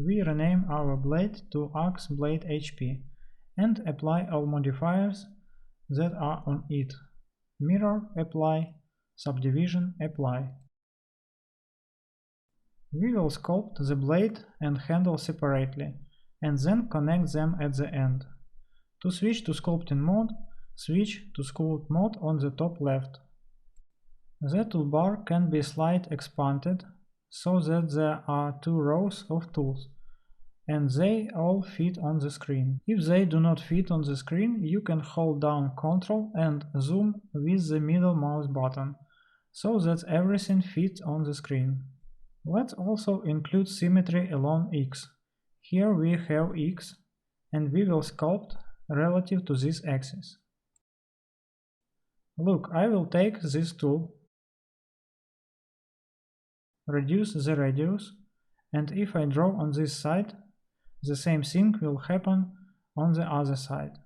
we rename our blade to Axe Blade HP and apply all modifiers that are on it. Mirror apply, subdivision apply. We will sculpt the blade and handle separately and then connect them at the end. To switch to sculpting mode, switch to sculpt mode on the top left. The toolbar can be slightly expanded so that there are 2 rows of tools and they all fit on the screen. If they do not fit on the screen, you can hold down Ctrl and zoom with the middle mouse button so that everything fits on the screen. Let's also include symmetry along X. Here we have X and we will sculpt relative to this axis. Look, I will take this tool, reduce the radius, and if I draw on this side, the same thing will happen on the other side.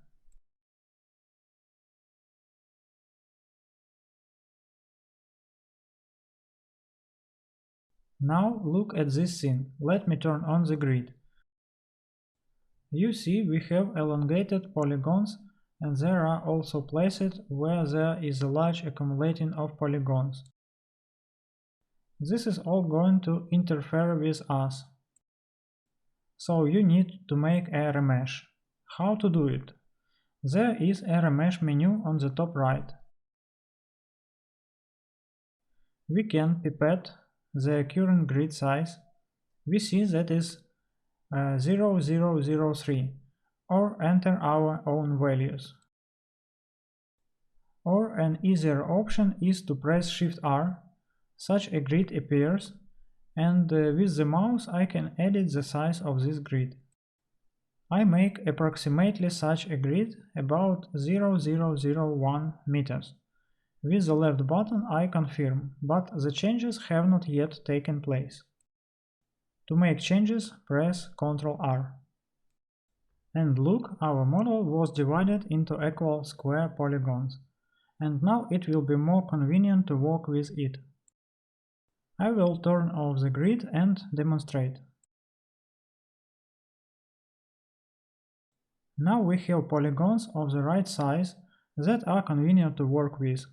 Now look at this thing. Let me turn on the grid. You see we have elongated polygons and there are also places where there is a large accumulating of polygons. This is all going to interfere with us. So you need to make a remesh. How to do it? There is a remesh menu on the top right. We can pipette the current grid size. We see that is 0003 or enter our own values. Or an easier option is to press Shift R, such a grid appears, and with the mouse I can edit the size of this grid. I make approximately such a grid about 0001 meters. With the left button I confirm, but the changes have not yet taken place. To make changes, press Ctrl R. And look, our model was divided into equal square polygons, and now it will be more convenient to work with it. I will turn off the grid and demonstrate. Now we have polygons of the right size that are convenient to work with.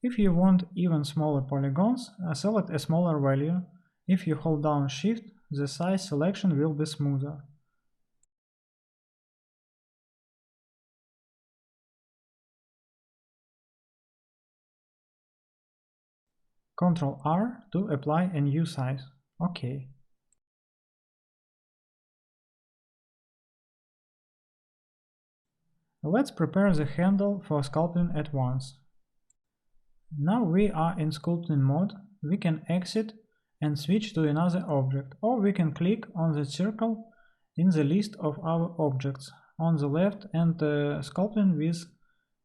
If you want even smaller polygons, select a smaller value. If you hold down Shift, the size selection will be smoother. Ctrl R to apply a new size. OK. Let's prepare the handle for sculpting at once. Now we are in sculpting mode. We can exit and switch to another object, or we can click on the circle in the list of our objects on the left and sculpting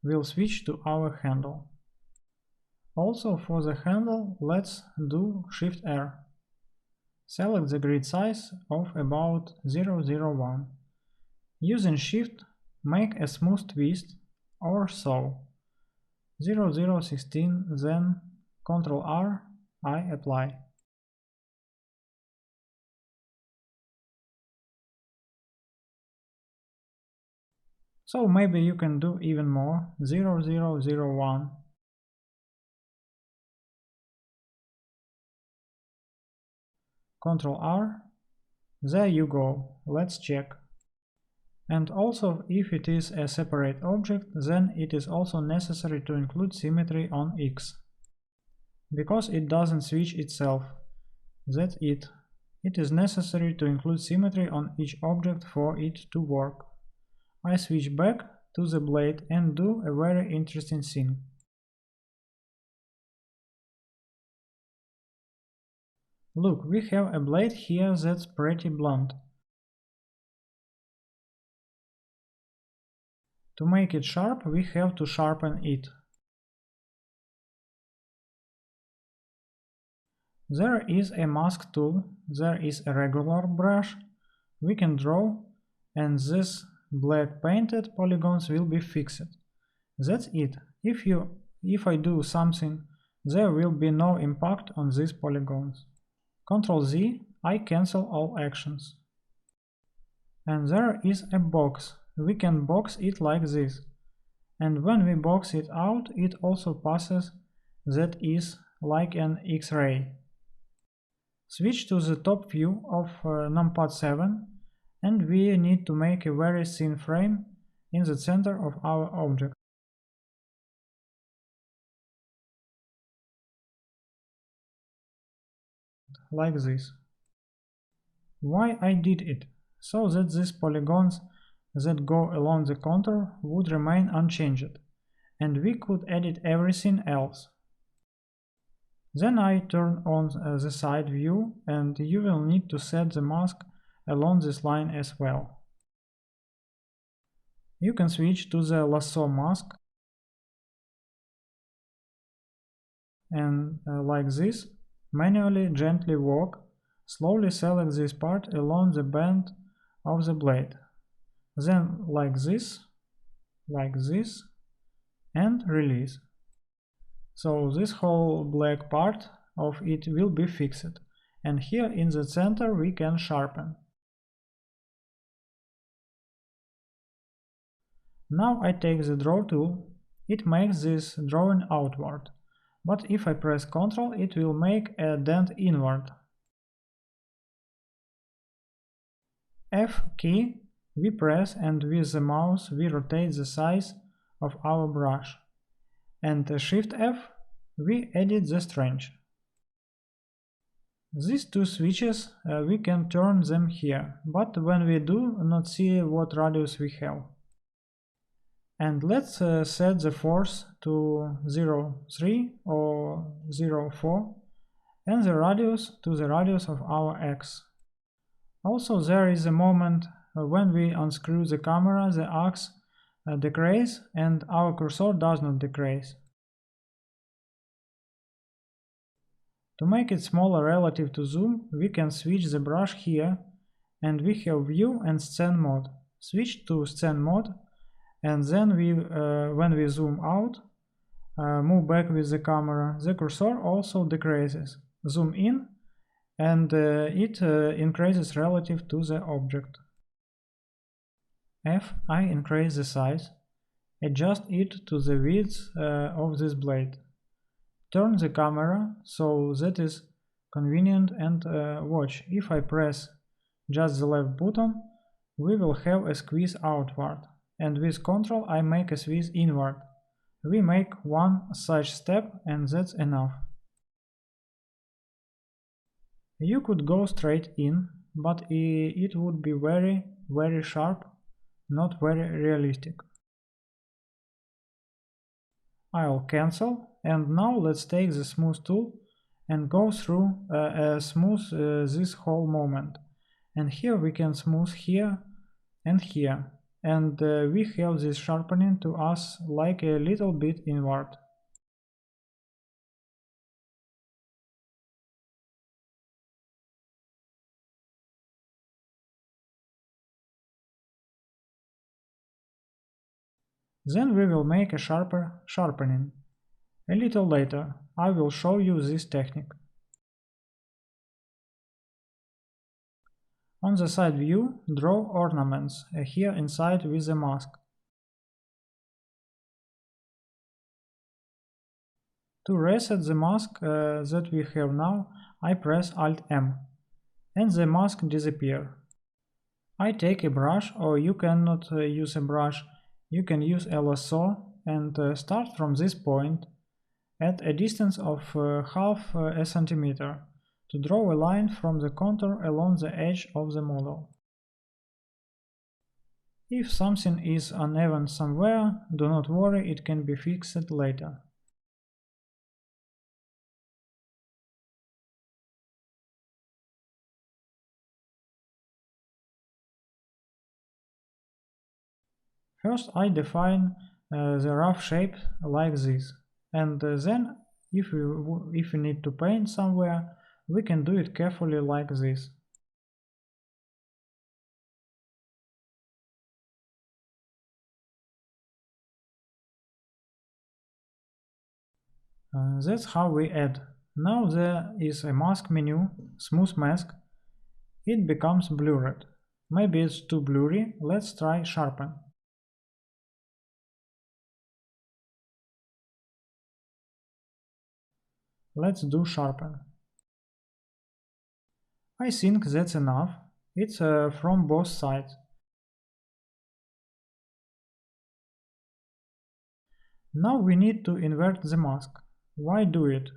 will switch to our handle. Also for the handle, let's do Shift R. Select the grid size of about 001. Using Shift, make a smooth twist or so. 0016, then Ctrl R, I apply. So maybe you can do even more, 0001. Ctrl R, there you go, let's check. And also, if it is a separate object, then it is also necessary to include symmetry on X. Because it doesn't switch itself, that's it. It is necessary to include symmetry on each object for it to work. I switch back to the blade and do a very interesting thing. Look, we have a blade here that's pretty blunt. To make it sharp, we have to sharpen it. There is a mask tool, there is a regular brush, we can draw, and these black painted polygons will be fixed. That's it. If I do something, there will be no impact on these polygons. Ctrl Z, I cancel all actions. And there is a box. We can box it like this. And when we box it out, it also passes, that is, like an X-ray. Switch to the top view of numpad 7, and we need to make a very thin frame in the center of our object. Like this. Why I did it? So that these polygons that go along the contour would remain unchanged, and we could edit everything else. Then I turn on the side view, and you will need to set the mask along this line as well. You can switch to the lasso mask, and like this, manually gently walk, slowly select this part along the bend of the blade. Then like this, and release. So this whole black part of it will be fixed, and here in the center we can sharpen. Now I take the draw tool. It makes this drawing outward, but if I press Ctrl it will make a dent inward. F key we press, and with the mouse we rotate the size of our brush, and Shift F we edit the strength. These two switches we can turn them here, but when we do not see what radius we have. And let's set the force to 0,3 or 0,4 and the radius to the radius of our X. Also there is a moment when we unscrew the camera, the axis decreases and our cursor does not decrease. To make it smaller relative to zoom, we can switch the brush here, and we have View and Scene mode. Switch to Scene mode, and then when we zoom out, move back with the camera, the cursor also decreases. Zoom in, and it increases relative to the object. F, I increase the size, adjust it to the width of this blade. Turn the camera so that is convenient, and watch, if I press just the left button, we will have a squeeze outward, and with Ctrl I make a squeeze inward. We make one such step, and that's enough. You could go straight in, but it would be very sharp, not very realistic. I'll cancel, and now let's take the smooth tool and go through smooth this whole moment. And here we can smooth here and here, and we have this sharpening to us like a little bit inward. Then we will make a sharper sharpening. A little later I will show you this technique. On the side view, draw ornaments here inside with the mask. To reset the mask that we have now, I press Alt-M, and the mask disappears. I take a brush, or you cannot use a brush, you can use a lasso, and start from this point at a distance of half a centimeter to draw a line from the contour along the edge of the model. If something is uneven somewhere, do not worry, it can be fixed later. First I define the rough shape like this, and then if we need to paint somewhere, we can do it carefully like this. That's how we add. Now there is a mask menu, smooth mask, it becomes blurred. Maybe it's too blurry, let's try sharpen. Let's do sharpen. I think that's enough. It's from both sides. Now we need to invert the mask. Why do it?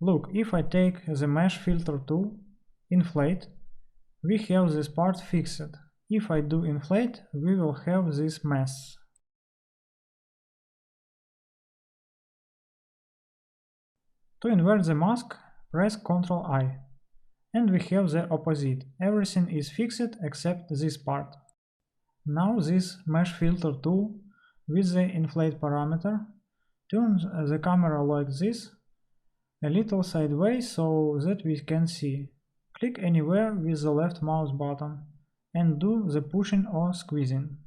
Look, if I take the mesh filter tool, inflate, we have this part fixed. If I do inflate, we will have this mess. To invert the mask, press Ctrl I. And we have the opposite. Everything is fixed except this part. Now this mesh filter tool with the inflate parameter turns the camera like this, a little sideways so that we can see. Click anywhere with the left mouse button and do the pushing or squeezing.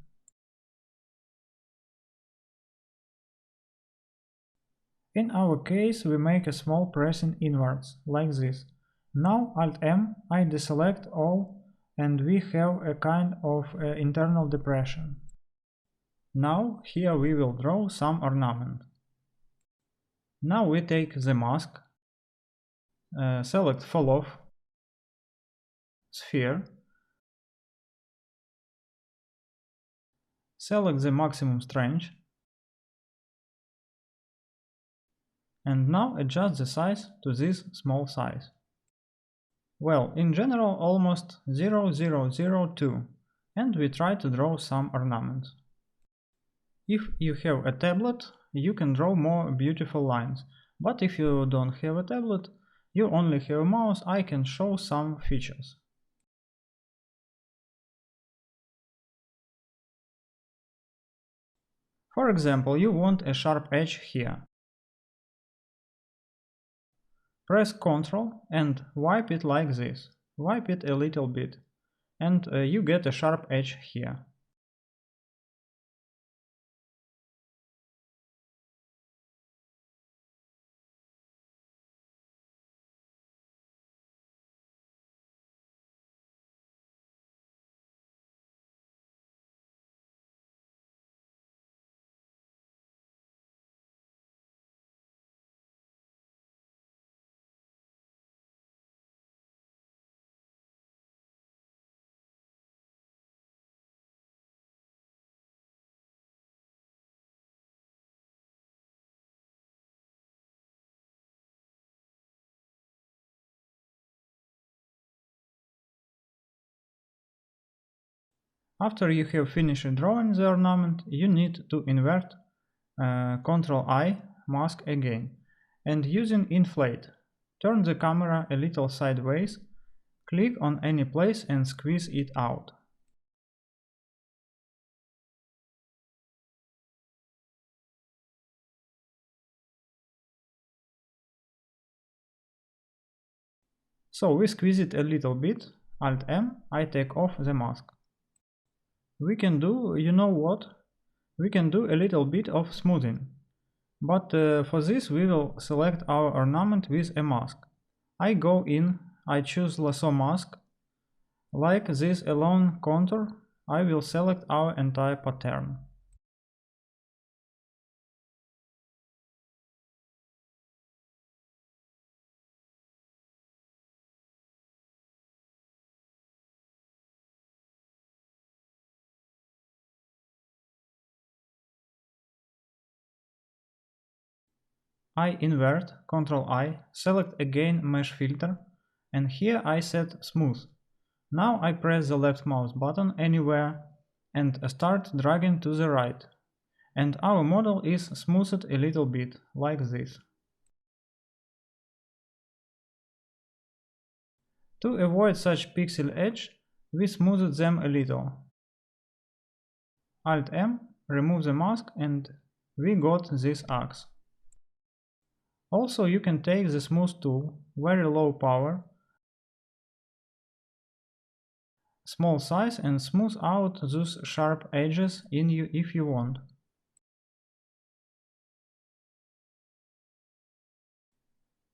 In our case, we make a small pressing inwards, like this. Now Alt-M, I deselect all and we have a kind of internal depression. Now here we will draw some ornament. Now we take the mask, select Fall Off, Sphere, select the maximum strength, and now adjust the size to this small size. Well, in general almost 0,002, and we try to draw some ornaments. If you have a tablet, you can draw more beautiful lines, but if you don't have a tablet, you only have a mouse, I can show some features. For example, you want a sharp edge here. Press Ctrl and wipe it like this. Wipe it a little bit, and you get a sharp edge here. After you have finished drawing the ornament, you need to invert Ctrl I, mask again, and using inflate, turn the camera a little sideways, click on any place and squeeze it out. So we squeeze it a little bit, Alt-M, I take off the mask. We can do, you know what? We can do a little bit of smoothing. But for this we will select our ornament with a mask. I go in, I choose lasso mask. Like this alone contour, I will select our entire pattern. I invert, Ctrl I, select again mesh filter, and here I set smooth. Now I press the left mouse button anywhere and start dragging to the right. And our model is smoothed a little bit, like this. To avoid such pixel edge, we smoothed them a little. Alt-M, remove the mask and we got this axe. Also you can take the smooth tool, very low power, small size and smooth out those sharp edges in you if you want.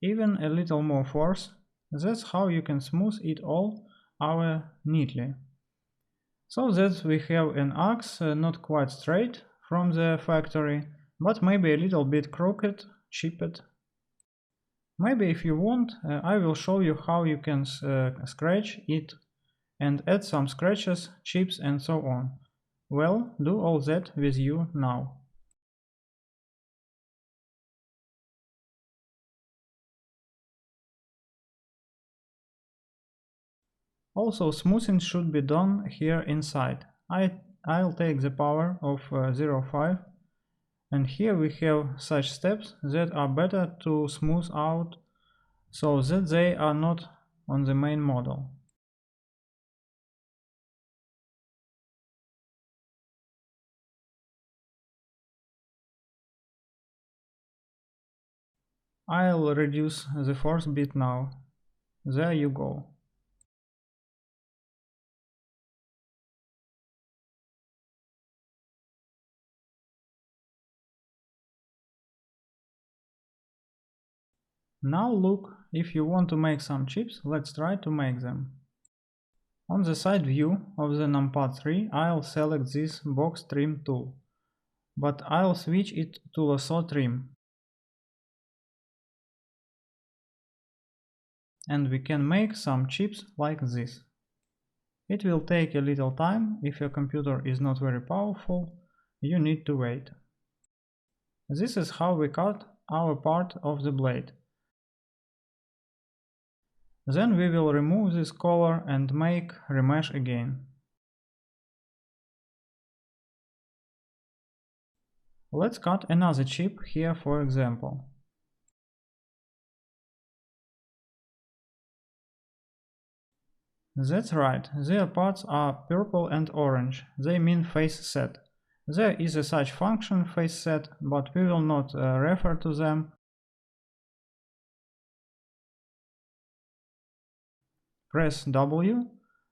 Even a little more force, that's how you can smooth it all our neatly. So that we have an axe not quite straight from the factory, but maybe a little bit crooked, chipped. Maybe if you want, I will show you how you can scratch it and add some scratches, chips and so on. Well, do all that with you now. Also, smoothing should be done here inside. I'll take the power of 0.5, and here we have such steps that are better to smooth out so that they are not on the main model. I'll reduce the force bit now. There you go. Now look, if you want to make some chips, let's try to make them. On the side view of the numpad 3, I'll select this box trim tool, but I'll switch it to lasso trim. And we can make some chips like this. It will take a little time. If your computer is not very powerful, you need to wait. This is how we cut our part of the blade. Then we will remove this color and make remesh again. Let's cut another chip here, for example. That's right, their parts are purple and orange. They mean face set. There is a such function, face set, but we will not refer to them. Press W,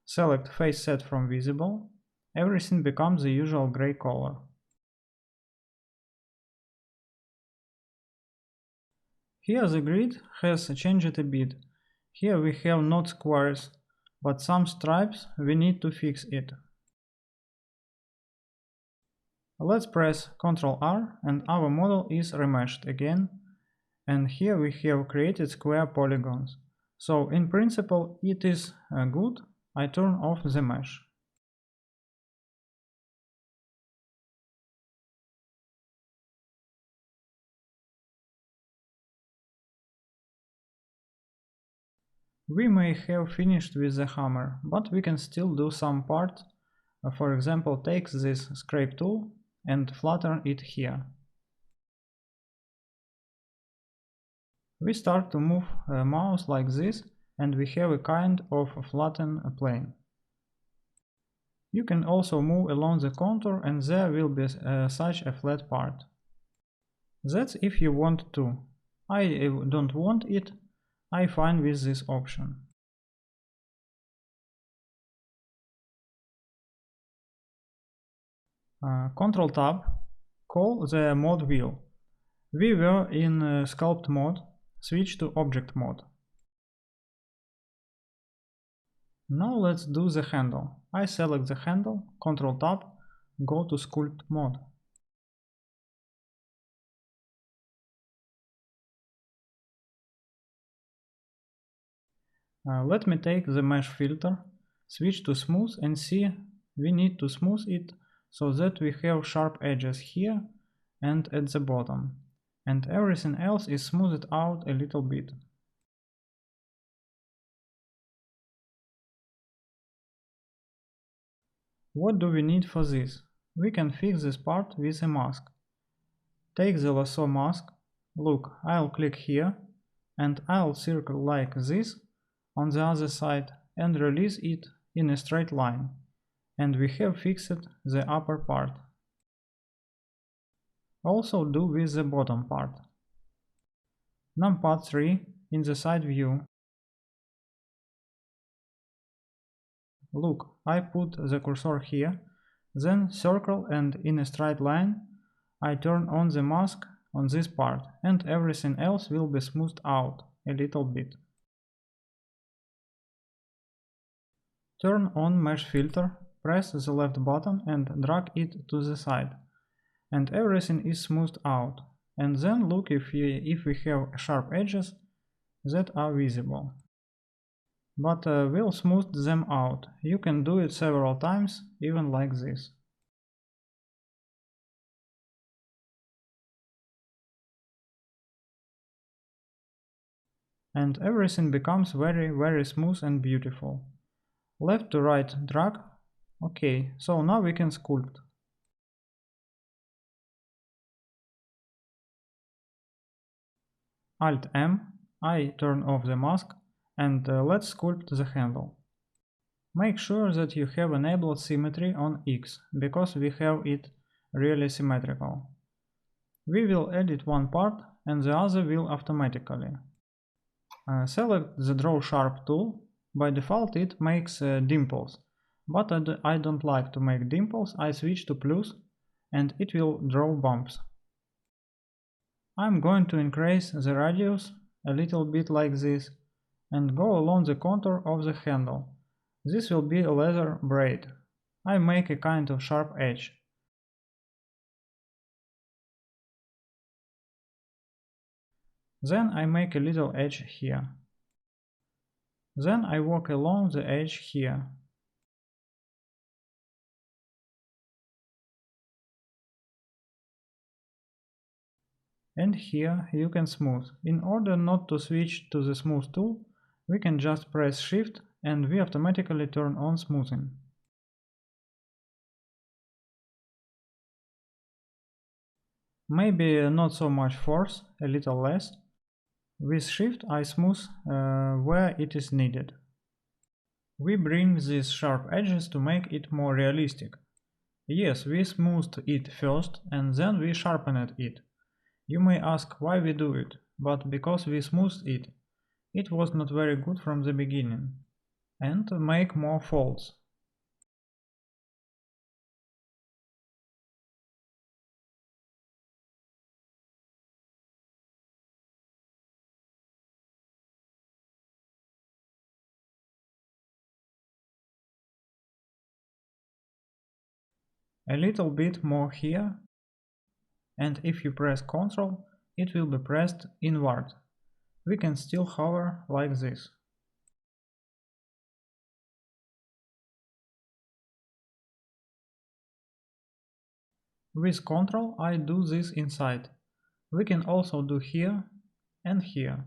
select face set from visible. Everything becomes the usual gray color. Here the grid has changed a bit. Here we have not squares, but some stripes. We need to fix it. Let's press Ctrl R and our model is remeshed again. And here we have created square polygons. So in principle it is good. I turn off the mesh. We may have finished with the hammer, but we can still do some parts. For example, take this scrape tool and flatten it here. We start to move mouse like this, and we have a kind of flattened plane. You can also move along the contour and there will be such a flat part. That's if you want to. I don't want it. I'm fine with this option. Ctrl Tab, call the mode wheel. We were in Sculpt mode, switch to Object mode. Now let's do the handle. I select the handle, Ctrl Tab, go to Sculpt mode. Let me take the mesh filter, switch to smooth and see we need to smooth it so that we have sharp edges here and at the bottom, and everything else is smoothed out a little bit. What do we need for this? We can fix this part with a mask. Take the lasso mask, look, I'll click here, and I'll circle like this on the other side and release it in a straight line, and we have fixed the upper part. Also do with the bottom part. Numpad 3 in the side view. Look, I put the cursor here, then circle and in a straight line I turn on the mask on this part and everything else will be smoothed out a little bit. Turn on Mesh Filter, press the left button and drag it to the side, and everything is smoothed out. And then look if we have sharp edges that are visible. But we'll smooth them out. You can do it several times, even like this. And everything becomes very smooth and beautiful. Left to right drag. Okay, so now we can sculpt. Alt M, I turn off the mask, and let's sculpt the handle. Make sure that you have enabled symmetry on X, because we have it really symmetrical. We will edit one part and the other will automatically. Select the Draw Sharp tool. By default it makes dimples, but I don't like to make dimples. I switch to plus and it will draw bumps. I'm going to increase the radius a little bit like this and go along the contour of the handle. This will be a leather braid. I make a kind of sharp edge. Then I make a little edge here. Then I walk along the edge here. And here you can smooth. In order not to switch to the smooth tool, we can just press Shift and we automatically turn on smoothing. Maybe not so much force, a little less. With Shift I smooth where it is needed. We bring these sharp edges to make it more realistic. Yes, we smoothed it first and then we sharpened it. You may ask why we do it, but because we smoothed it. It was not very good from the beginning. And to make more folds. A little bit more here, and if you press Ctrl, it will be pressed inward. We can still hover like this. With Ctrl I do this inside. We can also do here and here.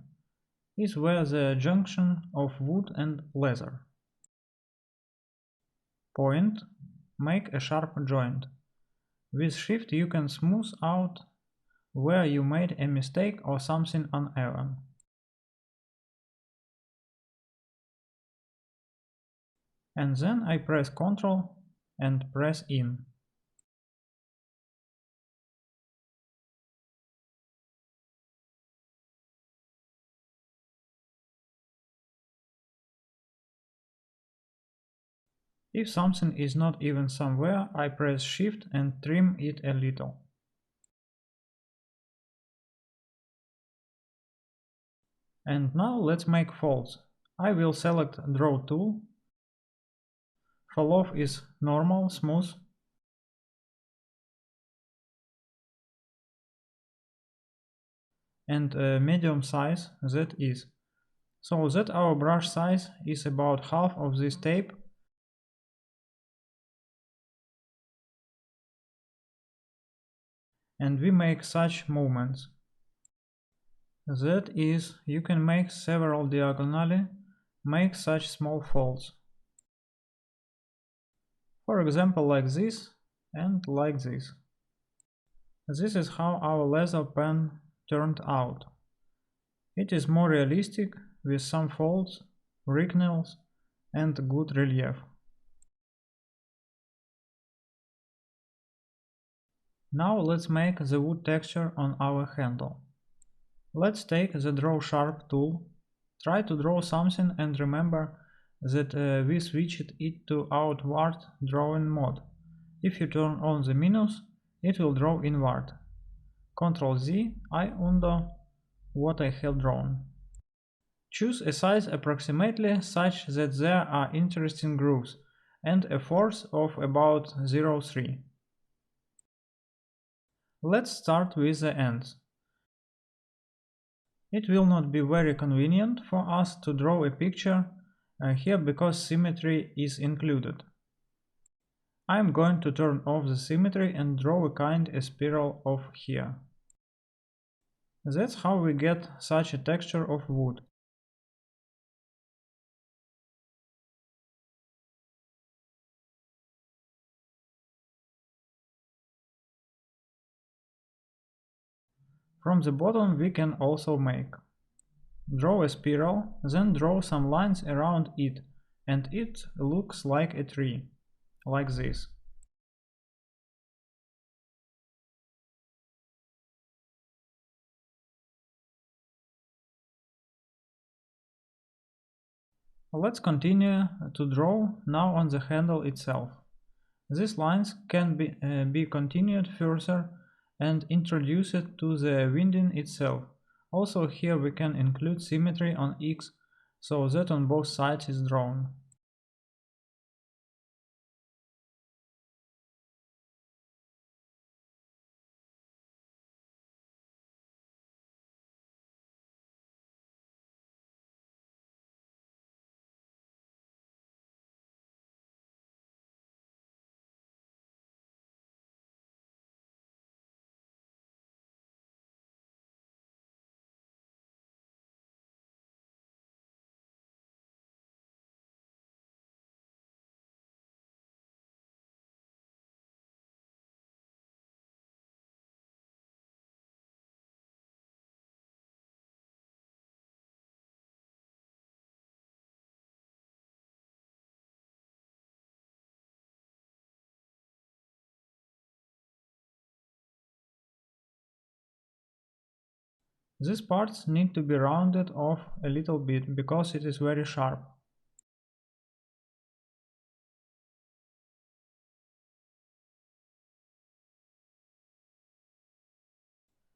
Is where the junction of wood and leather. Point, make a sharp joint. With Shift you can smooth out where you made a mistake or something uneven. And then I press Ctrl and press in. If something is not even somewhere, I press Shift and trim it a little. And now let's make folds. I will select Draw tool. Fall off is normal, smooth. And medium size, that is. So that our brush size is about half of this tape. And we make such movements. That is, you can make several diagonally, make such small folds. For example, like this and like this. This is how our leather pen turned out. It is more realistic, with some folds, wrinkles, and good relief. Now let's make the wood texture on our handle. Let's take the Draw Sharp tool, try to draw something and remember that we switched it to outward drawing mode. If you turn on the minus, it will draw inward. Ctrl Z, I undo what I have drawn. Choose a size approximately such that there are interesting grooves and a force of about 0.3. Let's start with the ends. It will not be very convenient for us to draw a picture here because symmetry is included. I am going to turn off the symmetry and draw a kind of spiral off here. That's how we get such a texture of wood. From the bottom we can also make. Draw a spiral, then draw some lines around it, and it looks like a tree, like this. Let's continue to draw now on the handle itself. These lines can be continued further and introduced to the winding itself. Also here we can include symmetry on X so that on both sides is drawn. These parts need to be rounded off a little bit because it is very sharp.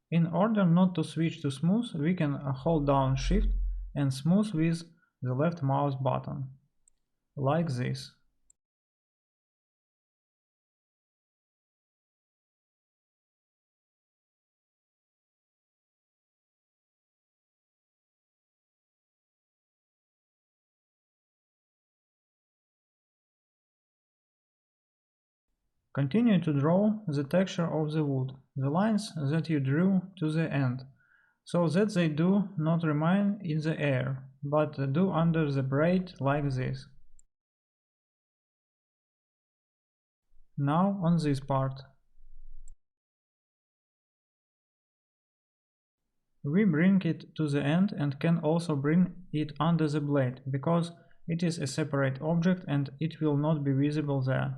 In order not to switch to smooth, we can hold down Shift and smooth with the left mouse button, like this. Continue to draw the texture of the wood, the lines that you drew to the end, so that they do not remain in the air, but do under the braid like this. Now on this part. We bring it to the end and can also bring it under the blade, because it is a separate object and it will not be visible there.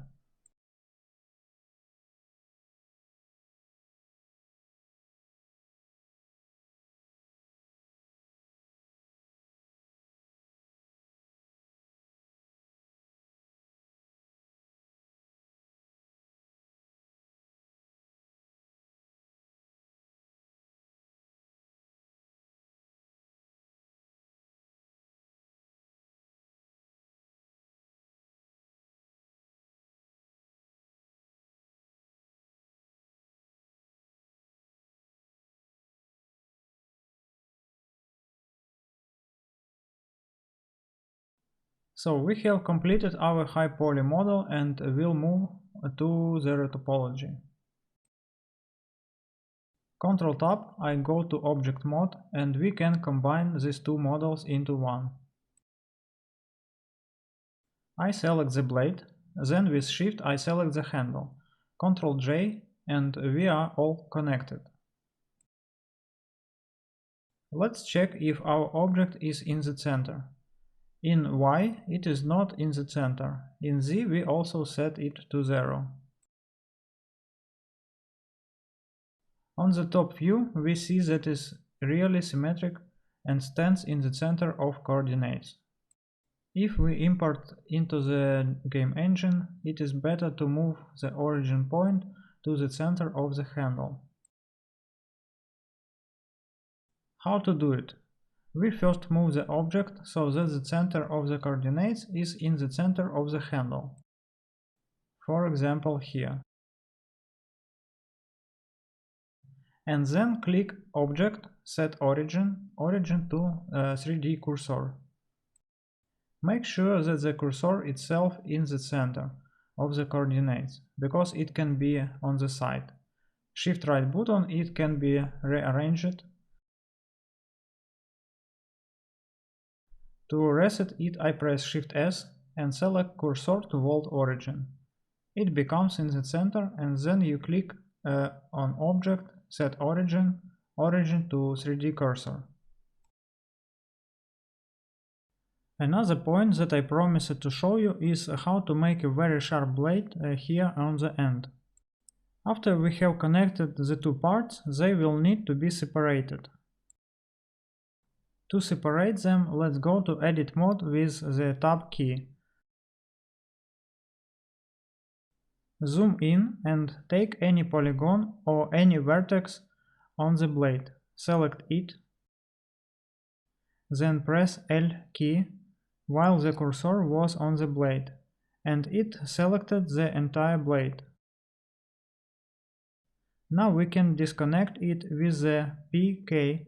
So we have completed our high poly model and will move to the topology. Ctrl Tab, I go to Object Mode and we can combine these two models into one. I select the blade, then with Shift I select the handle. Ctrl J and we are all connected. Let's check if our object is in the center. In Y it is not in the center. In Z we also set it to 0. On the top view we see that it is really symmetric and stands in the center of coordinates. If we import into the game engine, it is better to move the origin point to the center of the handle. How to do it? We first move the object so that the center of the coordinates is in the center of the handle. For example, here. And then click Object, Set Origin, Origin to 3D Cursor. Make sure that the cursor itself is in the center of the coordinates, because it can be on the side. Shift right button, it can be rearranged. To reset it, I press Shift S and select Cursor to World Origin. It becomes in the center, and then you click on Object, Set Origin, Origin to 3D Cursor. Another point that I promised to show you is how to make a very sharp blade here on the end. After we have connected the two parts, they will need to be separated. To separate them, let's go to Edit mode with the Tab key. Zoom in and take any polygon or any vertex on the blade. Select it. Then press L key while the cursor was on the blade, and it selected the entire blade. Now we can disconnect it with the P key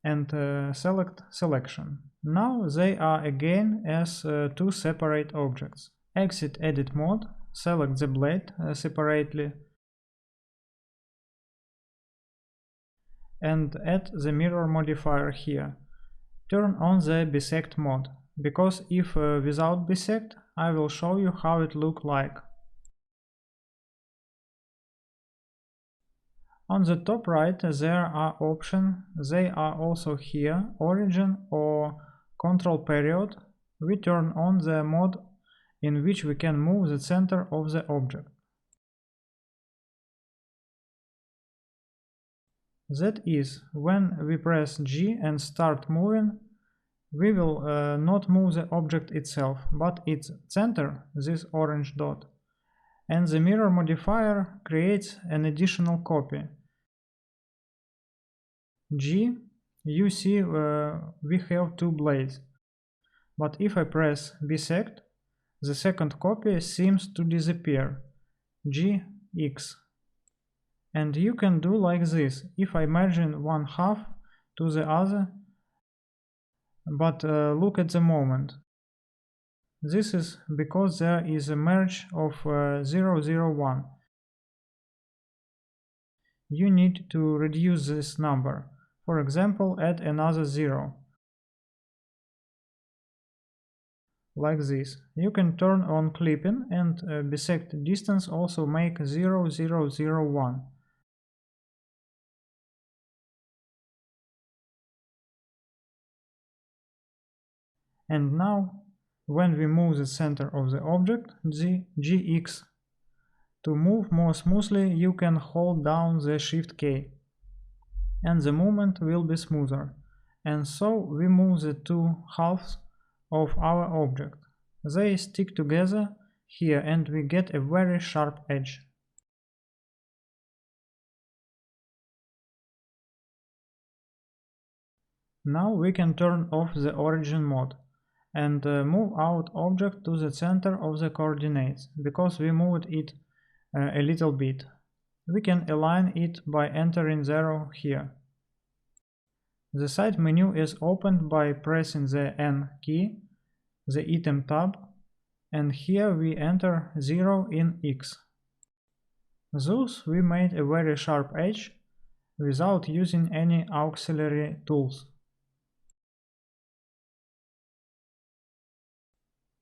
and select Selection. Now they are again as two separate objects. Exit Edit mode, select the blade separately, and add the mirror modifier here. Turn on the bisect mode, because if without bisect, I will show you how it looks like. On the top right there are options, they are also here, Origin or Control Period. We turn on the mode in which we can move the center of the object. That is, when we press G and start moving, we will not move the object itself, but its center, this orange dot. And the mirror modifier creates an additional copy. G, you see we have two blades, but if I press bisect, the second copy seems to disappear, GX. And you can do like this, if I merge one half to the other, but look at the moment. This is because there is a merge of 001. You need to reduce this number. For example, add another 0. Like this. You can turn on clipping and bisect distance also make 0001. And now, when we move the center of the object, the GX, to move more smoothly, you can hold down the Shift key, and the movement will be smoother. And so we move the two halves of our object. They stick together here, and we get a very sharp edge. Now we can turn off the origin mode and move out object to the center of the coordinates, because we moved it a little bit. We can align it by entering 0 here. The side menu is opened by pressing the N key, the item tab, and here we enter 0 in X. Thus we made a very sharp edge without using any auxiliary tools.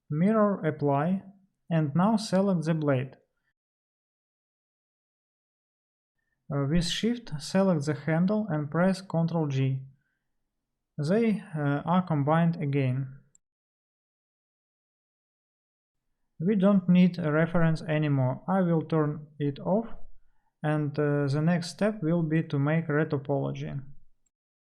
Mirror apply, and now select the blade. With Shift select the handle and press Ctrl G. They are combined again. We don't need a reference anymore. I will turn it off, and the next step will be to make retopology.